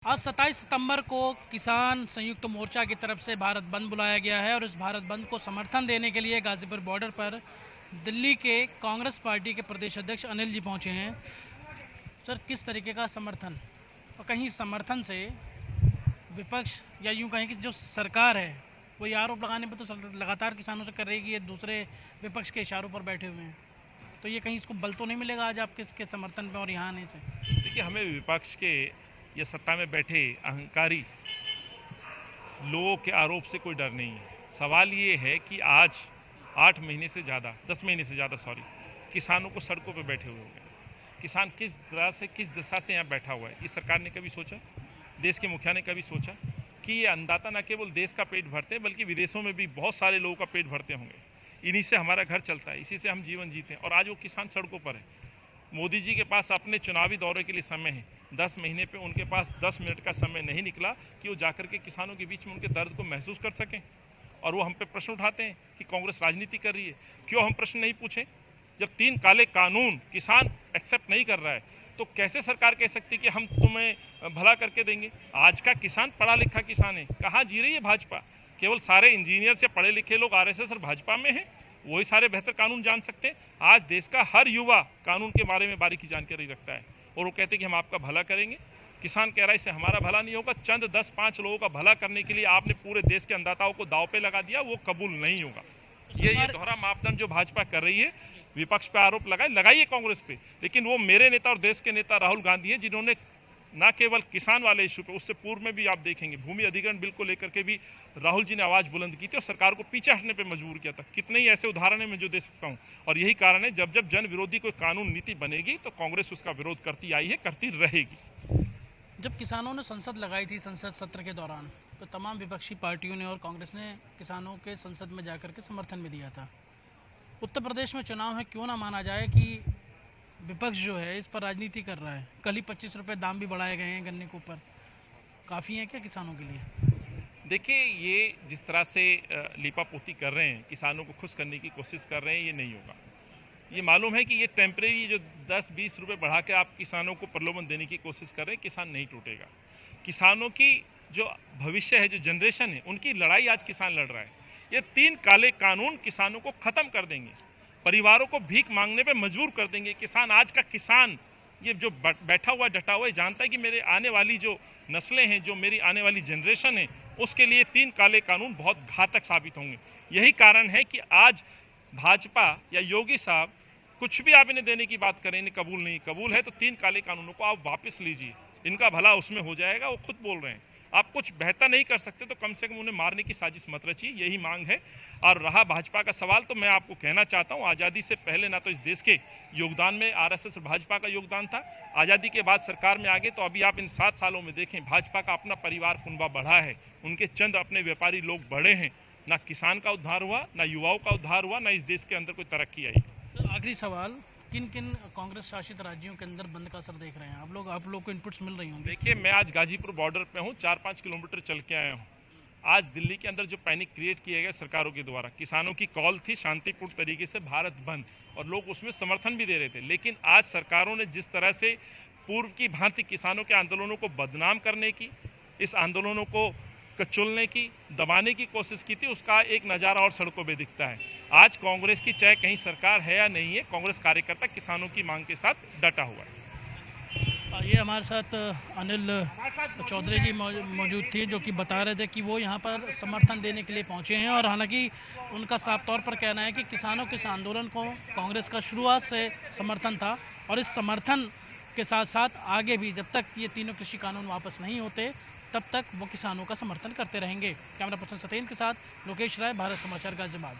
आज 27 सितंबर को किसान संयुक्त मोर्चा की तरफ से भारत बंद बुलाया गया है और इस भारत बंद को समर्थन देने के लिए गाजीपुर बॉर्डर पर दिल्ली के कांग्रेस पार्टी के प्रदेश अध्यक्ष अनिल जी पहुंचे हैं। सर, किस तरीके का समर्थन, और कहीं समर्थन से विपक्ष या यूं कहें कि जो सरकार है वो ये आरोप लगाने पर तो लगातार किसानों से कर रही है कि ये दूसरे विपक्ष के इशारों पर बैठे हुए हैं, तो ये कहीं इसको बल तो नहीं मिलेगा आज आपके इसके समर्थन पे और यहाँ आने से? देखिए, हमें विपक्ष के या सत्ता में बैठे अहंकारी लोगों के आरोप से कोई डर नहीं है। सवाल ये है कि आज 8 महीने से ज़्यादा, 10 महीने से ज़्यादा किसानों को सड़कों पर बैठे हुए हो गए। किसान किस तरह से, किस दिशा से यहाँ बैठा हुआ है, इस सरकार ने कभी सोचा? देश के मुखिया ने कभी सोचा कि ये अन्नदाता न केवल देश का पेट भरते हैं बल्कि विदेशों में भी बहुत सारे लोगों का पेट भरते होंगे। इन्हीं से हमारा घर चलता है, इसी से हम जीवन जीते हैं, और आज वो किसान सड़कों पर है। मोदी जी के पास अपने चुनावी दौरे के लिए समय है। 10 महीने पे उनके पास 10 मिनट का समय नहीं निकला कि वो जाकर के किसानों के बीच में उनके दर्द को महसूस कर सकें। और वो हम पे प्रश्न उठाते हैं कि कांग्रेस राजनीति कर रही है। क्यों हम प्रश्न नहीं पूछें? जब 3 काले कानून किसान एक्सेप्ट नहीं कर रहा है तो कैसे सरकार कह सकती है कि हम तुम्हें भला करके देंगे? आज का किसान पढ़ा लिखा किसान है। कहाँ जी रही है भाजपा? केवल सारे इंजीनियर्स या पढ़े लिखे लोग आरएसएस और भाजपा में हैं, वही सारे बेहतर कानून जान सकते हैं। आज देश का हर युवा कानून के बारे में बारीकी जानकारी रखता है और वो कहते हैं कि हम आपका भला करेंगे। किसान कह रहा है इससे हमारा भला नहीं होगा। चंद 10-5 लोगों का भला करने के लिए आपने पूरे देश के अन्नदाताओं को दांव पे लगा दिया, वो कबूल नहीं होगा। ये दोहरा मापदंड जो भाजपा कर रही है, विपक्ष पे आरोप लगाइए कांग्रेस पे, लेकिन वो मेरे नेता और देश के नेता राहुल गांधी है जिन्होंने न केवल किसान वाले इशू पे, उससे पूर्व में भी आप देखेंगे भूमि अधिग्रहण बिल को लेकर के भी राहुल जी ने आवाज बुलंद की थी और सरकार को पीछे हटने पे मजबूर किया था। कितने ही ऐसे उदाहरण है मैं जो दे सकता हूं। और यही कारण है, जब जब जन विरोधी कोई कानून नीति बनेगी तो कांग्रेस उसका विरोध करती आई है, करती रहेगी। जब किसानों ने संसद लगाई थी संसद सत्र के दौरान, तो तमाम विपक्षी पार्टियों ने और कांग्रेस ने किसानों के संसद में जाकर के समर्थन भी दिया था। उत्तर प्रदेश में चुनाव है, क्यों ना माना जाए कि विपक्ष जो है इस पर राजनीति कर रहा है। कल ही 25 रुपये दाम भी बढ़ाए गए हैं गन्ने के ऊपर। काफ़ी है क्या किसानों के लिए? देखिए, ये जिस तरह से लीपापोती कर रहे हैं, किसानों को खुश करने की कोशिश कर रहे हैं, ये नहीं होगा। ये मालूम है कि ये टेम्परेरी जो 10-20 रुपये बढ़ा के आप किसानों को प्रलोभन देने की कोशिश कर रहे हैं, किसान नहीं टूटेगा। किसानों की जो भविष्य है, जो जनरेशन है, उनकी लड़ाई आज किसान लड़ रहा है। ये 3 काले कानून किसानों को ख़त्म कर देंगे, परिवारों को भीख मांगने पे मजबूर कर देंगे। किसान, आज का किसान ये जो बैठा हुआ डटा हुआ है, जानता है कि मेरे आने वाली जो नस्लें हैं, जो मेरी आने वाली जनरेशन है, उसके लिए 3 काले कानून बहुत घातक साबित होंगे। यही कारण है कि आज भाजपा या योगी साहब कुछ भी आप इन्हें देने की बात करें, इन्हें कबूल नहीं। कबूल है तो 3 काले कानूनों को आप वापस लीजिए, इनका भला उसमें हो जाएगा। वो खुद बोल रहे हैं। आप कुछ बेहतर नहीं कर सकते तो कम से कम उन्हें मारने की साजिश मत रचिए, यही मांग है। और रहा भाजपा का सवाल, तो मैं आपको कहना चाहता हूं, आज़ादी से पहले ना तो इस देश के योगदान में आरएसएस और भाजपा का योगदान था। आज़ादी के बाद सरकार में आगे तो अभी आप इन 7 सालों में देखें, भाजपा का अपना परिवार कुनबा बढ़ा है, उनके चंद अपने व्यापारी लोग बढ़े हैं। ना किसान का उद्धार हुआ, ना युवाओं का उद्धार हुआ, ना इस देश के अंदर कोई तरक्की आई। आखिरी सवाल, किन किन कांग्रेस शासित राज्यों के अंदर बंद का असर देख रहे हैं आप लोग को इनपुट्स मिल रही होंगी? देखिए, मैं आज गाजीपुर बॉर्डर पे हूँ, 4-5 किलोमीटर चल के आया हूँ। आज दिल्ली के अंदर जो पैनिक क्रिएट किया गया सरकारों के द्वारा, किसानों की कॉल थी शांतिपूर्ण तरीके से भारत बंद, और लोग उसमें समर्थन भी दे रहे थे। लेकिन आज सरकारों ने जिस तरह से पूर्व की भांति किसानों के आंदोलनों को बदनाम करने की, इस आंदोलनों को कचुलने की, दबाने की कोशिश की थी, उसका एक नज़ारा और सड़कों पे दिखता है। आज कांग्रेस की चाहे कहीं सरकार है या नहीं है, कांग्रेस कार्यकर्ता किसानों की मांग के साथ डटा हुआ है। ये हमारे साथ अनिल चौधरी जी मौजूद थी, जो कि बता रहे थे कि वो यहाँ पर समर्थन देने के लिए पहुँचे हैं। और हालांकि उनका साफ तौर पर कहना है कि किसानों के इस आंदोलन को कांग्रेस का शुरुआत से समर्थन था, और इस समर्थन के साथ साथ आगे भी जब तक ये तीनों कृषि कानून वापस नहीं होते तब तक वो किसानों का समर्थन करते रहेंगे। कैमरा पर्सन सत्येंद्र के साथ लोकेश राय, भारत समाचार, गाजियाबाद।